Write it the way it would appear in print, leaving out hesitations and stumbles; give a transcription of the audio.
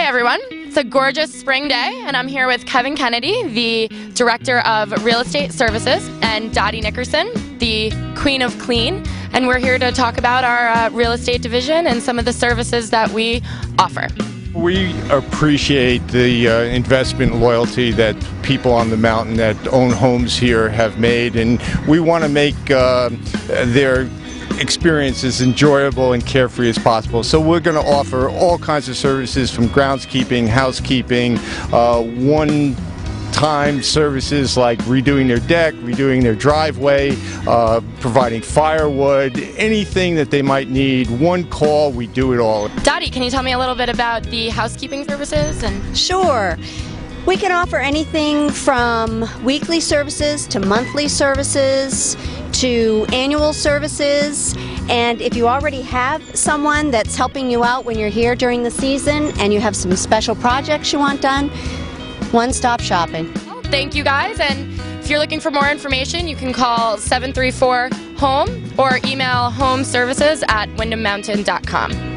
everyone. It's a gorgeous spring day, and I'm here with Kevin Kennedy, the Director of Real Estate Services, and Dottie Nickerson, the Queen of Clean, and we're here to talk about our real estate division and some of the services that we offer. We appreciate the investment loyalty that people on the mountain that own homes here have made, and we want to make their experience as enjoyable and carefree as possible. So we're going to offer all kinds of services from groundskeeping, housekeeping, one-time services like redoing their deck, redoing their driveway, providing firewood, anything that they might need. One call, we do it all. Dottie, can you tell me a little bit about the housekeeping services? Sure. We can offer anything from weekly services to monthly services to annual services, and if you already have someone that's helping you out when you're here during the season and you have some special projects you want done, one-stop shopping. Thank you guys, and if you're looking for more information, you can call 734-HOME or email homeservices@wyndhammountain.com.